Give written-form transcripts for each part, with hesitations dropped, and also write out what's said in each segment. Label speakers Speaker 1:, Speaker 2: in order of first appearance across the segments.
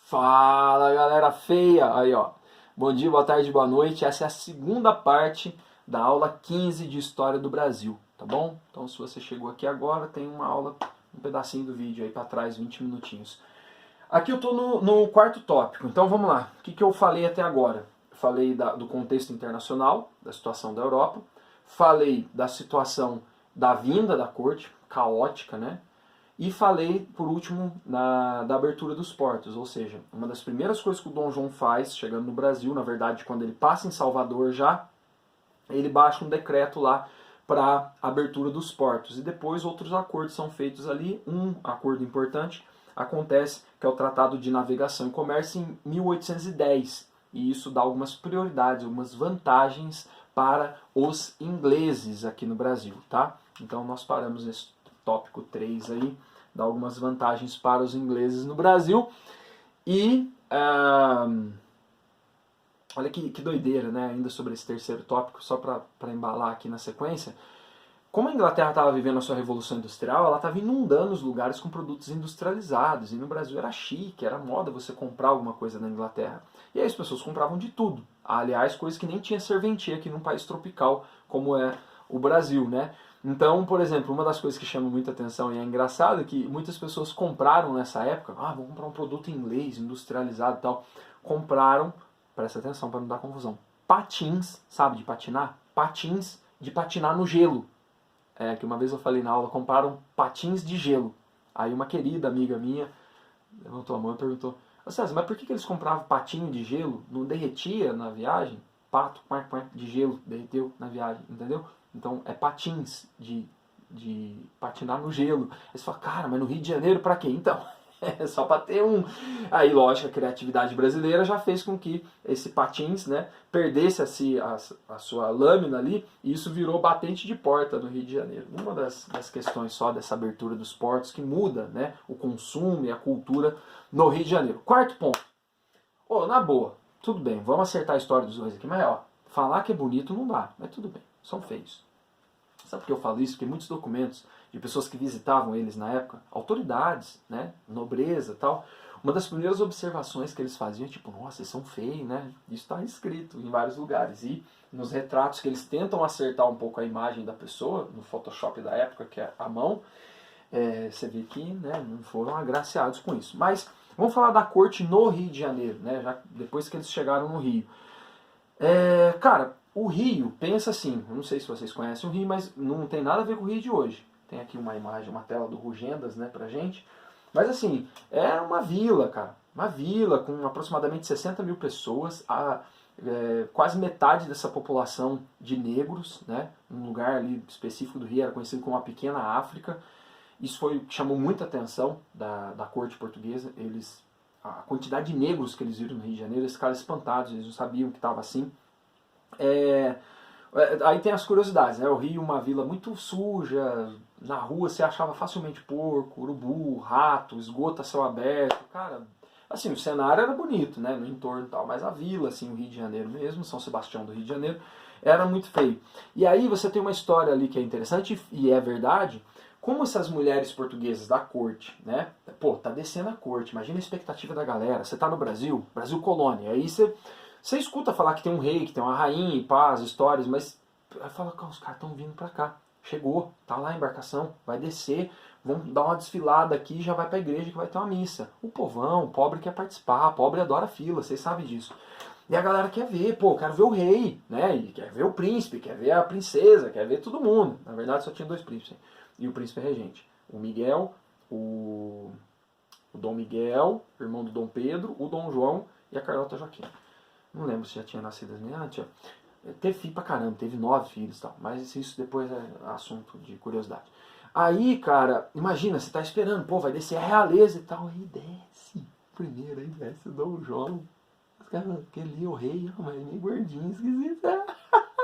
Speaker 1: Fala, galera feia! Aí, ó. Bom dia, boa tarde, boa noite. Essa é a segunda parte da aula 15 de História do Brasil, tá bom? Então, se você chegou aqui agora, tem uma aula, um pedacinho do vídeo aí pra trás, 20 minutinhos. Aqui eu tô no quarto tópico, então vamos lá. O que eu falei até agora? Falei do contexto internacional, da situação da Europa, falei da situação da vinda da corte, caótica, né? E falei, por último, da abertura dos portos, ou seja, uma das primeiras coisas que o Dom João faz, chegando no Brasil, na verdade, quando ele passa em Salvador já, ele baixa um decreto lá para abertura dos portos. E depois outros acordos são feitos ali. Um acordo importante acontece, que é o Tratado de Navegação e Comércio em 1810. E isso dá algumas prioridades, algumas vantagens para os ingleses aqui no Brasil, tá? Então nós paramos nesse tópico 3 aí, dá algumas vantagens para os ingleses no Brasil. E olha que doideira, né? Ainda sobre esse terceiro tópico, só para embalar aqui na sequência. Como a Inglaterra estava vivendo a sua revolução industrial, ela estava inundando os lugares com produtos industrializados. E no Brasil era chique, era moda você comprar alguma coisa na Inglaterra. E aí as pessoas compravam de tudo. Aliás, coisas que nem tinha serventia aqui num país tropical como é o Brasil, né? Então, por exemplo, uma das coisas que chama muita atenção e é engraçado é que muitas pessoas compraram nessa época, vamos comprar um produto inglês, industrializado e tal. Compraram, presta atenção para não dar confusão, patins, sabe, de patinar? Patins de patinar no gelo. Que uma vez eu falei na aula, compraram patins de gelo. Aí uma querida amiga minha levantou a mão e perguntou, César, mas por que eles compravam patinho de gelo? Não derretia na viagem? Pato de gelo derreteu na viagem, entendeu? Então é patins de patinar no gelo. Aí você fala, cara, mas no Rio de Janeiro pra quê? Então, é só para ter um. Aí, lógico, a criatividade brasileira já fez com que esse patins, né, perdesse a sua lâmina ali, e isso virou batente de porta no Rio de Janeiro. Uma das questões só dessa abertura dos portos que muda, né, o consumo e a cultura no Rio de Janeiro. Quarto ponto. Na boa, tudo bem, vamos acertar a história dos dois aqui, mas falar que é bonito não dá, mas tudo bem, são feios. Sabe por que eu falo isso? Porque muitos documentos de pessoas que visitavam eles na época, autoridades, né, nobreza e tal, uma das primeiras observações que eles faziam é tipo, nossa, eles são feios, né? Isso está escrito em vários lugares. E nos retratos que eles tentam acertar um pouco a imagem da pessoa, no Photoshop da época, que é a mão, você vê que, né, não foram agraciados com isso. Mas vamos falar da corte no Rio de Janeiro, né, já depois que eles chegaram no Rio. Cara, o Rio, pensa assim, eu não sei se vocês conhecem o Rio, mas não tem nada a ver com o Rio de hoje. Tem aqui uma imagem, uma tela do Rugendas, né, pra gente. Mas assim, é uma vila, cara. Uma vila com aproximadamente 60 mil pessoas, quase metade dessa população de negros, né, um lugar ali específico do Rio, era conhecido como a Pequena África. Isso chamou muita atenção da corte portuguesa. A quantidade de negros que eles viram no Rio de Janeiro, eles ficaram espantados, eles não sabiam que estava assim. Aí tem as curiosidades, né? O Rio, uma vila muito suja, na rua você achava facilmente porco, urubu, rato, esgoto a céu aberto. Cara, assim, o cenário era bonito, né? No entorno e tal, mas a vila, assim, o Rio de Janeiro mesmo, São Sebastião do Rio de Janeiro, era muito feio. E aí você tem uma história ali que é interessante e é verdade. Como essas mulheres portuguesas da corte, né? Pô, tá descendo a corte, imagina a expectativa da galera. Você tá no Brasil, Brasil colônia, aí você escuta falar que tem um rei, que tem uma rainha e pá, as histórias, mas aí fala, os caras estão vindo pra cá. Chegou, tá lá a embarcação, vai descer, vão dar uma desfilada aqui e já vai pra igreja que vai ter uma missa. O povão, o pobre quer participar, o pobre adora fila, vocês sabem disso. E a galera quer ver, quero ver o rei, né? E quer ver o príncipe, quer ver a princesa, quer ver todo mundo. Na verdade só tinha 2 príncipes. E o príncipe regente. O Miguel, o Dom Miguel, irmão do Dom Pedro, o Dom João e a Carlota Joaquina. Não lembro se já tinha nascido as meninas. Teve filho pra caramba, teve 9 filhos e tal. Mas isso depois é assunto de curiosidade. Aí, cara, imagina, você tá esperando, vai descer a realeza e tal. Aí desce. Primeiro, aí desce o Dom João. Os caras, aquele o rei, mas meio gordinho, esquisito.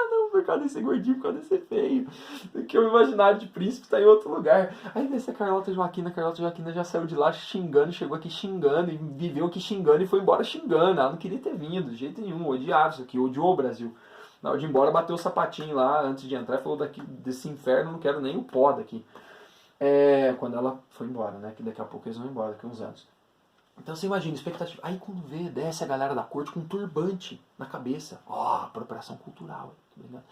Speaker 1: Não, por causa desse gordinho, por causa desse feio. Que o imaginário de príncipe tá em outro lugar. Aí desce a Carlota Joaquina já saiu de lá xingando, chegou aqui xingando, e viveu aqui xingando e foi embora xingando. Ela não queria ter vindo, de jeito nenhum, odiava isso aqui, odiou o Brasil. Na hora de ir embora, bateu o sapatinho lá antes de entrar e falou, desse inferno não quero nem o pó daqui. Quando ela foi embora, né, que daqui a pouco eles vão embora, daqui a uns anos. Então você imagina, expectativa. Aí quando vê, desce a galera da corte com um turbante na cabeça. Ó, apropriação cultural. Tá ligado?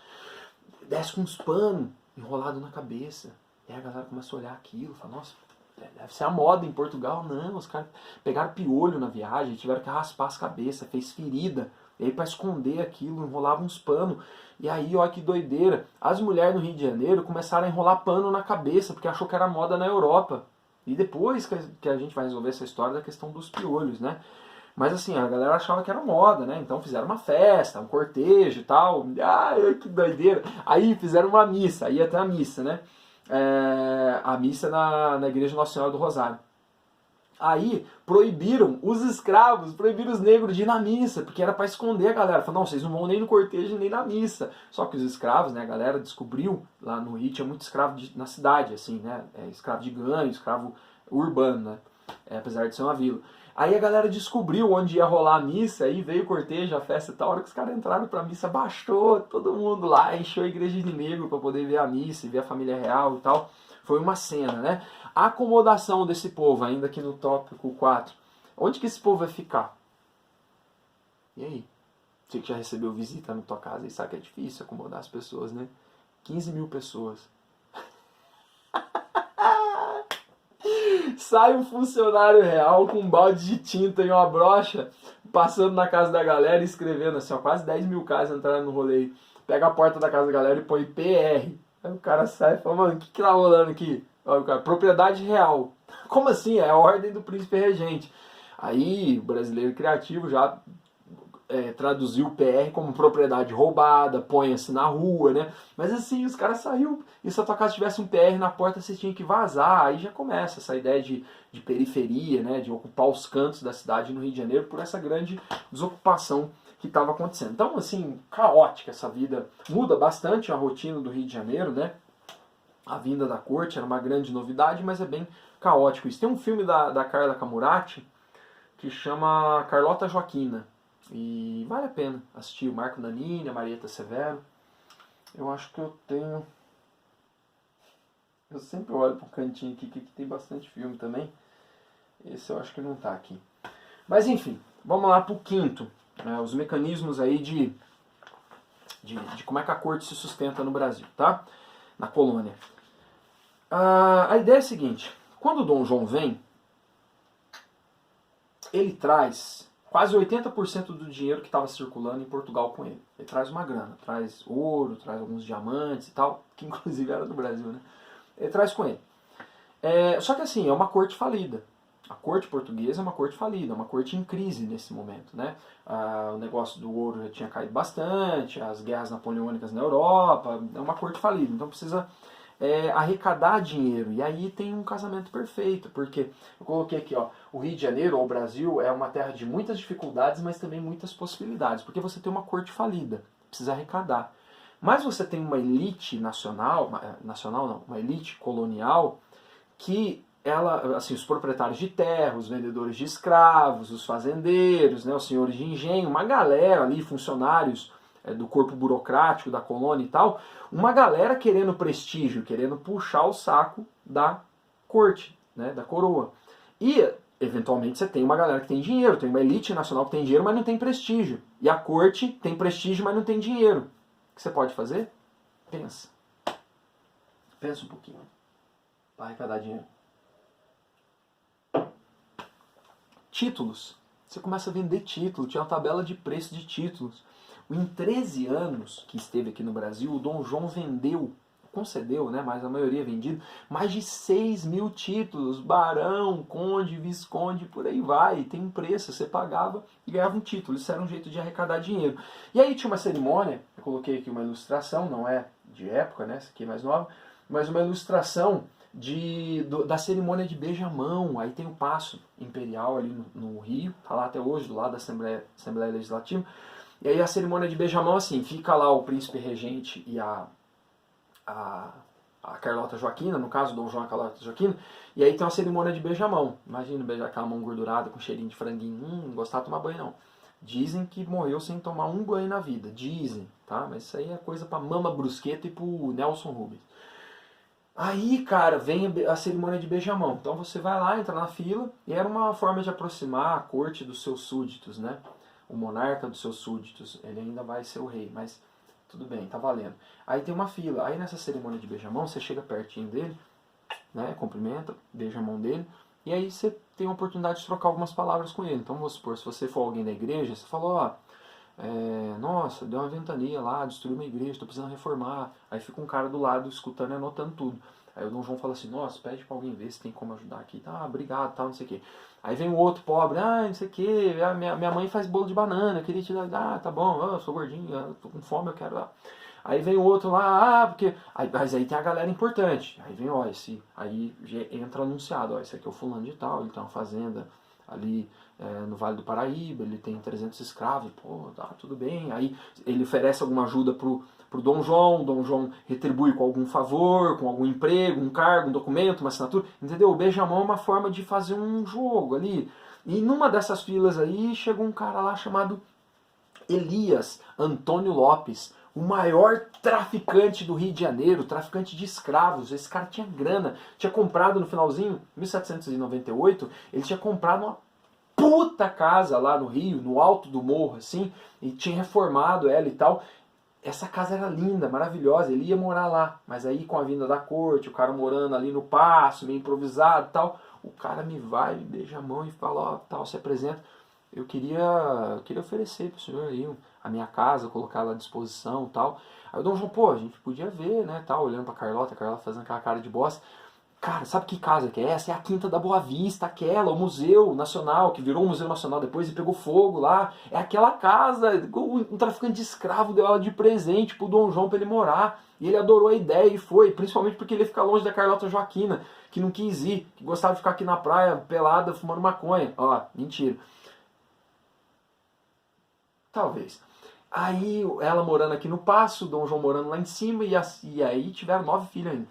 Speaker 1: Desce com uns panos enrolados na cabeça. E aí a galera começa a olhar aquilo, fala, nossa, deve ser a moda em Portugal. Não, os caras pegaram piolho na viagem, tiveram que raspar as cabeças, fez ferida. E aí pra esconder aquilo, enrolavam uns panos. E aí, ó que doideira, as mulheres no Rio de Janeiro começaram a enrolar pano na cabeça, porque achou que era moda na Europa. E depois que a gente vai resolver essa história da questão dos piolhos, né? Mas assim, a galera achava que era moda, né? Então fizeram uma festa, um cortejo e tal. Ai, que doideira. Aí fizeram uma missa, aí até a missa, né? A missa na igreja Nossa Senhora do Rosário. Aí proibiram os escravos, proibiram os negros de ir na missa, porque era para esconder a galera. Falaram, não, vocês não vão nem no cortejo nem na missa. Só que os escravos, né, a galera descobriu, lá no Rio tinha muito escravo na cidade, assim, né? Escravo de ganho, escravo urbano, né? Apesar de ser uma vila. Aí a galera descobriu onde ia rolar a missa, aí veio o cortejo, a festa e tal. A hora que os caras entraram pra missa, baixou todo mundo lá, encheu a igreja de negro pra poder ver a missa e ver a família real e tal. Foi uma cena, né? A acomodação desse povo, ainda aqui no tópico 4. Onde que esse povo vai ficar? E aí? Você que já recebeu visita na tua casa e sabe que é difícil acomodar as pessoas, né? 15 mil pessoas. Sai um funcionário real com um balde de tinta e uma brocha, passando na casa da galera e escrevendo assim, ó, quase 10 mil casas entraram no rolê. Pega a porta da casa da galera e põe PR. Aí o cara sai e fala, mano, o que tá rolando aqui? Aí o cara, propriedade real. Como assim? É a ordem do príncipe regente. Aí o brasileiro criativo já traduziu o PR como propriedade roubada, põe-se na rua, né? Mas assim, os caras saíram. E se a tua casa tivesse um PR na porta, você tinha que vazar. Aí já começa essa ideia de periferia, né? De ocupar os cantos da cidade no Rio de Janeiro por essa grande desocupação que estava acontecendo. Então, assim, caótica essa vida. Muda bastante a rotina do Rio de Janeiro, né? A vinda da corte era uma grande novidade, mas é bem caótico isso. Tem um filme da Carla Camurati que chama Carlota Joaquina. E vale a pena assistir. O Marco Nanini, a Marieta Severo. Eu acho que eu tenho... Eu sempre olho para um cantinho aqui que tem bastante filme também. Esse eu acho que não está aqui. Mas enfim, vamos lá para o quinto. Os mecanismos aí de como é que a corte se sustenta no Brasil, tá? Na colônia. A ideia é a seguinte. Quando o Dom João vem, ele traz quase 80% do dinheiro que estava circulando em Portugal com ele. Ele traz uma grana, traz ouro, traz alguns diamantes e tal, que inclusive era do Brasil, né? Ele traz com ele. Só que assim, é uma corte falida. A corte portuguesa é uma corte falida, é uma corte em crise nesse momento, né? O negócio do ouro já tinha caído bastante, as guerras napoleônicas na Europa, é uma corte falida, então precisa arrecadar dinheiro. E aí tem um casamento perfeito, porque eu coloquei aqui, ó, o Rio de Janeiro, ou o Brasil, é uma terra de muitas dificuldades, mas também muitas possibilidades, porque você tem uma corte falida, precisa arrecadar. Mas você tem uma elite nacional não, uma elite colonial, que ela, assim, os proprietários de terra, os vendedores de escravos, os fazendeiros, né, os senhores de engenho, uma galera ali, funcionários do corpo burocrático da colônia e tal, uma galera querendo prestígio, querendo puxar o saco da corte, né, da coroa. E, eventualmente, você tem uma galera que tem dinheiro, tem uma elite nacional que tem dinheiro, mas não tem prestígio. E a corte tem prestígio, mas não tem dinheiro. O que você pode fazer? Pensa. Pensa um pouquinho. Para arrecadar dinheiro. Títulos. Você começa a vender títulos, tinha uma tabela de preço de títulos. Em 13 anos que esteve aqui no Brasil, o Dom João concedeu, né, mas a maioria é vendido, mais de 6 mil títulos, barão, conde, visconde, por aí vai, tem um preço, você pagava e ganhava um título, isso era um jeito de arrecadar dinheiro. E aí tinha uma cerimônia, eu coloquei aqui uma ilustração, não é de época, né, essa aqui é mais nova, mas uma ilustração da cerimônia de beijamão. Aí tem o Paço Imperial ali no Rio, tá lá até hoje, do lado da Assembleia Legislativa. E aí a cerimônia de beijamão, assim, fica lá o príncipe regente e a Carlota Joaquina, no caso, Dom João e a Carlota Joaquina, e aí tem uma cerimônia de beijamão. Imagina beijar aquela mão gordurada com cheirinho de franguinho. Não gostava de tomar banho, não. Dizem que morreu sem tomar um banho na vida. Dizem, tá? Mas isso aí é coisa pra Mama Brusqueta e pro Nelson Rubens. Aí, cara, vem a cerimônia de beijamão. Então você vai lá, entra na fila, e era uma forma de aproximar a corte dos seus súditos, né? O monarca dos seus súditos, ele ainda vai ser o rei, mas tudo bem, tá valendo. Aí tem uma fila. Aí nessa cerimônia de beijamão, você chega pertinho dele, né? Cumprimenta, beija a mão dele, e aí você tem a oportunidade de trocar algumas palavras com ele. Então vamos supor, se você for alguém da igreja, você falou, ó, nossa, deu uma ventania lá, destruiu uma igreja, tô precisando reformar. Aí fica um cara do lado escutando e anotando tudo. Aí o Dom João fala assim, nossa, pede pra alguém ver se tem como ajudar aqui. Tá, obrigado, tal, não sei o quê. Aí vem o outro pobre, não sei o quê, minha mãe faz bolo de banana, eu queria te dar, tá bom, eu sou gordinho, tô com fome, eu quero lá. Aí vem o outro lá, porque. Mas aí tem a galera importante. Aí vem, ó, aí entra anunciado, ó, esse aqui é o fulano de tal, ele tem uma fazenda ali no Vale do Paraíba, ele tem 300 escravos, pô, tá, tudo bem. Aí ele oferece alguma ajuda pro Dom João, o Dom João retribui com algum favor, com algum emprego, um cargo, um documento, uma assinatura, entendeu? O beijamão é uma forma de fazer um jogo ali. E numa dessas filas aí, chegou um cara lá chamado Elias Antônio Lopes, o maior traficante do Rio de Janeiro, traficante de escravos. Esse cara tinha grana, tinha comprado no finalzinho, 1798, ele tinha comprado uma puta casa lá no Rio, no alto do morro, assim, e tinha reformado ela e tal. Essa casa era linda, maravilhosa, ele ia morar lá, mas aí com a vinda da corte, o cara morando ali no paço, meio improvisado e tal, o cara me vai, me beija a mão e fala, ó, tal, se apresenta. Eu queria oferecer pro senhor aí a minha casa, colocá-la à disposição e tal. Aí o Dom João, pô, a gente podia ver, né, tal, olhando pra Carlota, a Carlota fazendo aquela cara de bosta. Cara, sabe que casa que é essa? É a Quinta da Boa Vista, aquela, o Museu Nacional, que virou o Museu Nacional depois e pegou fogo lá. É aquela casa, um traficante de escravo deu ela de presente pro Dom João pra ele morar. E ele adorou a ideia e foi, principalmente porque ele ia ficar longe da Carlota Joaquina, que não quis ir, que gostava de ficar aqui na praia, pelada, fumando maconha. Ó, mentira. Talvez. Aí ela morando aqui no Paço, Dom João morando lá em cima, e aí tiveram 9 filhos ainda.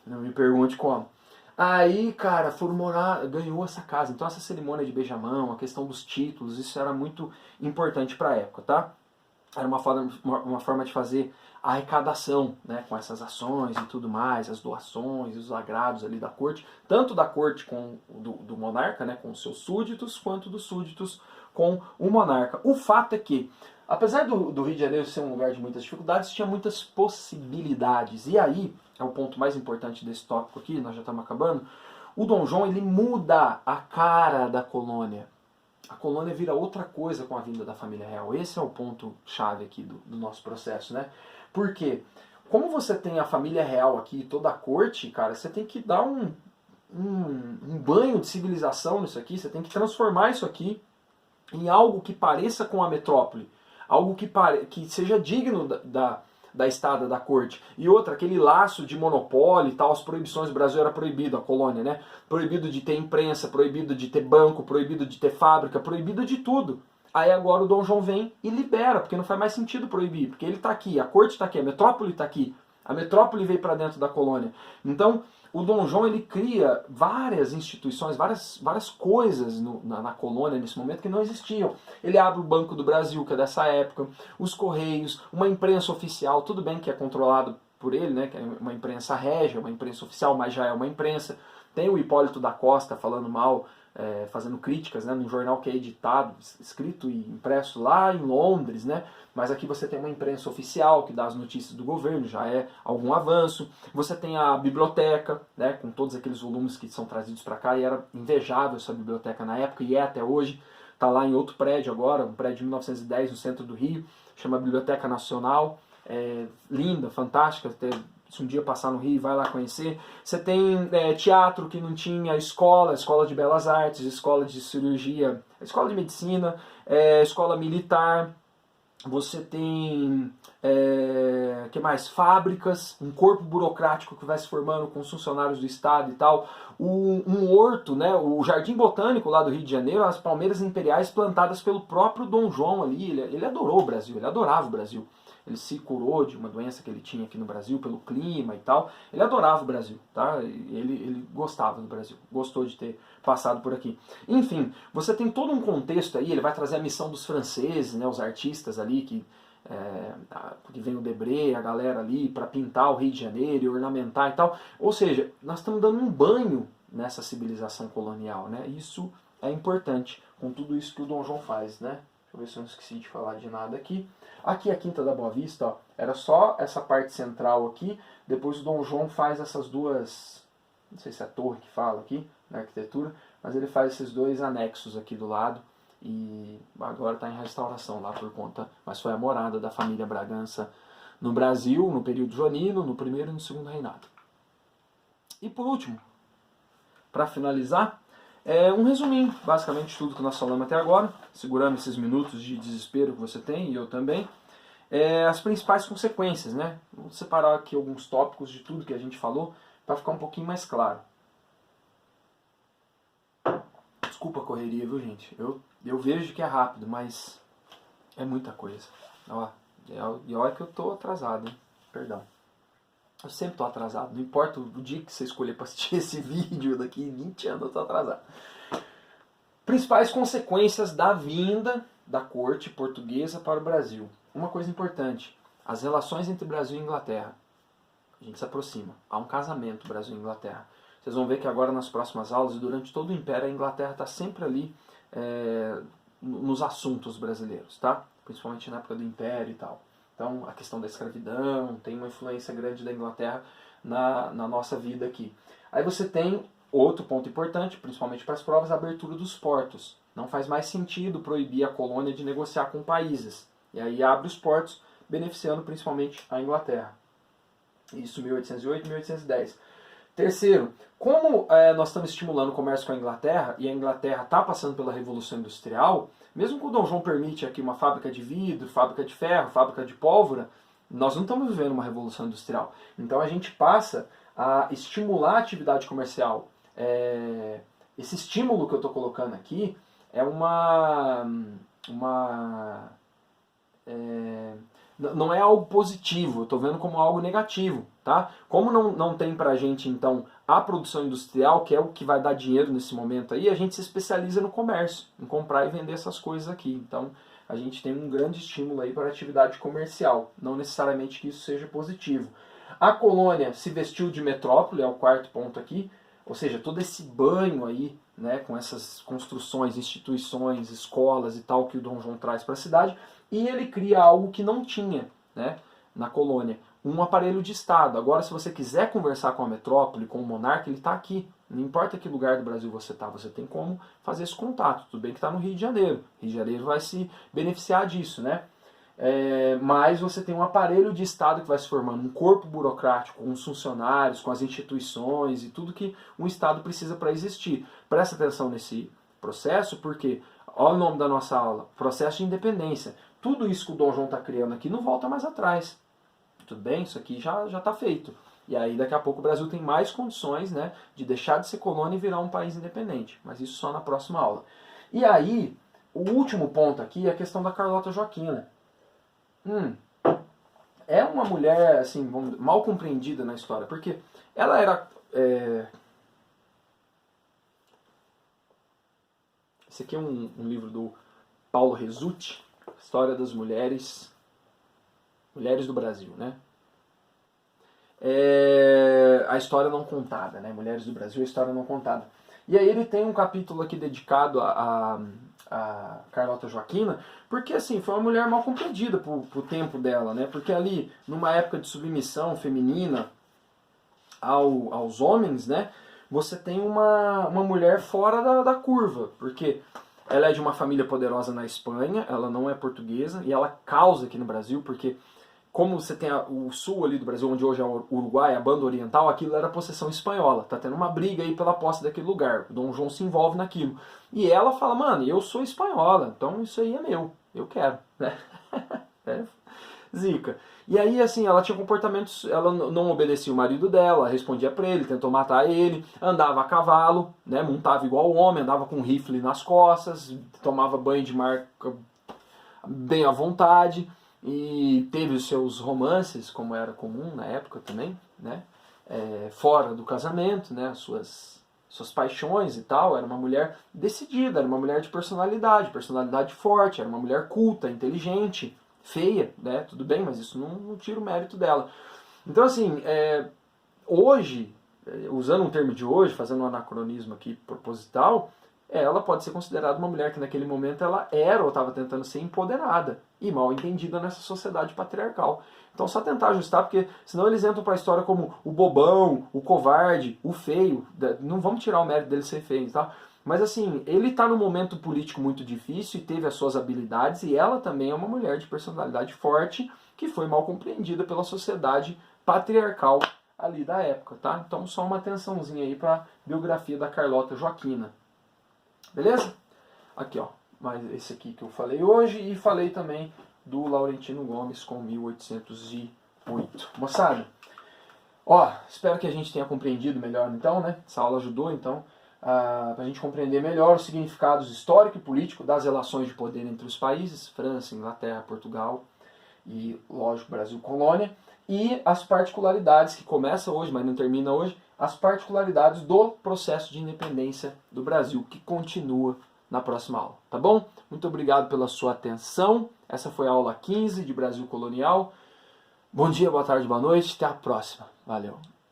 Speaker 1: Não me pergunte como. Aí, cara, foram morar, ganhou essa casa. Então essa cerimônia de beijamão, a questão dos títulos, isso era muito importante para a época, tá? Era uma forma de fazer a arrecadação, né, com essas ações e tudo mais, as doações, os agrados ali da corte, tanto da corte do monarca, né, com os seus súditos, quanto dos súditos com o monarca. O fato é que, apesar do Rio de Janeiro ser um lugar de muitas dificuldades, tinha muitas possibilidades. E aí, é o ponto mais importante desse tópico aqui, nós já estamos acabando, o Dom João ele muda a cara da colônia. A colônia vira outra coisa com a vinda da família real. Esse é o ponto chave aqui do nosso processo, né? Porque, como você tem a família real aqui, toda a corte, cara, você tem que dar um banho de civilização nisso aqui, você tem que transformar isso aqui em algo que pareça com a metrópole, algo que seja digno da estada da corte. E outra, aquele laço de monopólio e tal, as proibições, o Brasil era proibido, a colônia, né? Proibido de ter imprensa, proibido de ter banco, proibido de ter fábrica, proibido de tudo. Aí agora o Dom João vem e libera, porque não faz mais sentido proibir, porque ele está aqui, a corte está aqui, a metrópole está aqui, a metrópole veio para dentro da colônia. Então, o Dom João ele cria várias instituições, várias coisas na colônia nesse momento que não existiam. Ele abre o Banco do Brasil, que é dessa época, os Correios, uma imprensa oficial, tudo bem que é controlado por ele, né, que é uma imprensa régia, uma imprensa oficial, mas já é uma imprensa. Tem o Hipólito da Costa falando mal, fazendo críticas, né, num jornal que é editado, escrito e impresso lá em Londres, né, mas aqui você tem uma imprensa oficial que dá as notícias do governo, já é algum avanço. Você tem a biblioteca, né, com todos aqueles volumes que são trazidos para cá, e era invejável essa biblioteca na época, e é até hoje. Está lá em outro prédio agora, um prédio de 1910 no centro do Rio, chama Biblioteca Nacional, linda, fantástica, se um dia passar no Rio, vai lá conhecer. Você tem teatro que não tinha, escola de belas artes, escola de cirurgia, escola de medicina, escola militar. Você tem, que mais? Fábricas, um corpo burocrático que vai se formando com os funcionários do Estado e tal. Um horto, né? O Jardim Botânico lá do Rio de Janeiro, as palmeiras imperiais plantadas pelo próprio Dom João ali. Ele adorou o Brasil, ele adorava o Brasil. Ele se curou de uma doença que ele tinha aqui no Brasil, pelo clima e tal. Ele adorava o Brasil, tá? Ele gostava do Brasil, gostou de ter passado por aqui. Enfim, você tem todo um contexto aí, ele vai trazer a missão dos franceses, né, os artistas ali que porque vem o Debré, a galera ali, para pintar o Rio de Janeiro e ornamentar e tal. Ou seja, nós estamos dando um banho nessa civilização colonial, né? Isso é importante, com tudo isso que o Dom João faz, né? Deixa eu ver se eu não esqueci de falar de nada aqui. Aqui a Quinta da Boa Vista, ó, era só essa parte central aqui, depois o Dom João faz essas duas, não sei se é a torre que fala aqui, na arquitetura, mas ele faz esses dois anexos aqui do lado, e agora está em restauração lá por conta, mas foi a morada da família Bragança no Brasil, no período joanino, no primeiro e no segundo reinado. E por último, para finalizar, um resuminho, basicamente, de tudo que nós falamos até agora, segurando esses minutos de desespero que você tem, e eu também, as principais consequências, né? Vou separar aqui alguns tópicos de tudo que a gente falou, para ficar um pouquinho mais claro. Desculpa a correria, viu, gente? Eu vejo que é rápido, mas é muita coisa. Ó, e olha que eu tô atrasado, hein? Perdão. Eu sempre tô atrasado, não importa o dia que você escolher para assistir esse vídeo, daqui 20 anos eu tô atrasado. Principais consequências da vinda da corte portuguesa para o Brasil. Uma coisa importante, as relações entre Brasil e Inglaterra. A gente se aproxima, há um casamento Brasil e Inglaterra. Vocês vão ver que agora nas próximas aulas, durante todo o Império, a Inglaterra está sempre ali nos assuntos brasileiros, tá? Principalmente na época do Império e tal. Então, a questão da escravidão tem uma influência grande da Inglaterra na nossa vida aqui. Aí você tem outro ponto importante, principalmente para as provas, a abertura dos portos. Não faz mais sentido proibir a colônia de negociar com países. E aí abre os portos, beneficiando principalmente a Inglaterra. Isso 1808 e 1810. Terceiro, como nós estamos estimulando o comércio com a Inglaterra, e a Inglaterra está passando pela Revolução Industrial, mesmo que o Dom João permite aqui uma fábrica de vidro, fábrica de ferro, fábrica de pólvora, nós não estamos vivendo uma Revolução Industrial. Então a gente passa a estimular a atividade comercial. Esse estímulo que eu estou colocando aqui é não é algo positivo, eu estou vendo como algo negativo, tá? Como não tem pra gente, então, a produção industrial, que é o que vai dar dinheiro nesse momento aí, a gente se especializa no comércio, em comprar e vender essas coisas aqui. Então, a gente tem um grande estímulo aí para a atividade comercial, não necessariamente que isso seja positivo. A colônia se vestiu de metrópole, é o quarto ponto aqui, ou seja, todo esse banho aí, né, com essas construções, instituições, escolas e tal que o Dom João traz para a cidade, e ele cria algo que não tinha, né, na colônia, um aparelho de Estado. Agora, se você quiser conversar com a metrópole, com o monarca, ele está aqui. Não importa que lugar do Brasil você está, você tem como fazer esse contato. Tudo bem que está no Rio de Janeiro. Rio de Janeiro vai se beneficiar disso, né? Mas você tem um aparelho de Estado que vai se formando, um corpo burocrático, com os funcionários, com as instituições e tudo que um Estado precisa para existir. Presta atenção nesse processo, porque, olha o nome da nossa aula, processo de independência. Tudo isso que o Dom João está criando aqui não volta mais atrás. Tudo bem? Isso aqui já está feito. E aí daqui a pouco o Brasil tem mais condições, né, de deixar de ser colônia e virar um país independente. Mas isso só na próxima aula. E aí, o último ponto aqui é a questão da Carlota Joaquina. É uma mulher assim, mal compreendida na história, porque ela era... Esse aqui é um livro do Paulo Resutti, História das Mulheres do Brasil, né? A história não contada, né? Mulheres do Brasil, a história não contada. E aí ele tem um capítulo aqui dedicado a Carlota Joaquina, porque assim, foi uma mulher mal compreendida pro tempo dela, né? Porque ali, numa época de submissão feminina aos homens, né? Você tem uma mulher fora da curva, porque ela é de uma família poderosa na Espanha, ela não é portuguesa, e ela causa aqui no Brasil, porque como você tem o sul ali do Brasil, onde hoje é o Uruguai, a banda oriental, aquilo era possessão espanhola. Tá tendo uma briga aí pela posse daquele lugar. O Dom João se envolve naquilo. E ela fala, mano, eu sou espanhola, então isso aí é meu. Eu quero, né? Zica. E aí, assim, ela tinha comportamentos... Ela não obedecia o marido dela, respondia pra ele, tentou matar ele, andava a cavalo, né? Montava igual o homem, andava com um rifle nas costas, tomava banho de mar bem à vontade... E teve os seus romances, como era comum na época também, né? Fora do casamento, né? Suas paixões e tal. Era uma mulher decidida, era uma mulher de personalidade forte, era uma mulher culta, inteligente, feia, né? Tudo bem, mas isso não tira o mérito dela. Então, assim, hoje, usando um termo de hoje, fazendo um anacronismo aqui proposital, ela pode ser considerada uma mulher que naquele momento ela era ou estava tentando ser empoderada e mal entendida nessa sociedade patriarcal. Então só tentar ajustar, porque senão eles entram para a história como o bobão, o covarde, o feio. Não vamos tirar o mérito dele ser feio, tá? Mas assim, ele está num momento político muito difícil e teve as suas habilidades, e ela também é uma mulher de personalidade forte que foi mal compreendida pela sociedade patriarcal ali da época, tá? Então só uma atençãozinha aí para a biografia da Carlota Joaquina. Beleza? Aqui, ó, mais esse aqui que eu falei hoje e falei também do Laurentino Gomes com 1808. Moçada, ó, espero que a gente tenha compreendido melhor então, né? Essa aula ajudou então para a gente compreender melhor os significados histórico e político das relações de poder entre os países, França, Inglaterra, Portugal e, lógico, Brasil colônia, e as particularidades que começa hoje, mas não termina hoje, as particularidades do processo de independência do Brasil, que continua na próxima aula, tá bom? Muito obrigado pela sua atenção. Essa foi a aula 15 de Brasil Colonial. Bom dia, boa tarde, boa noite. Até a próxima. Valeu.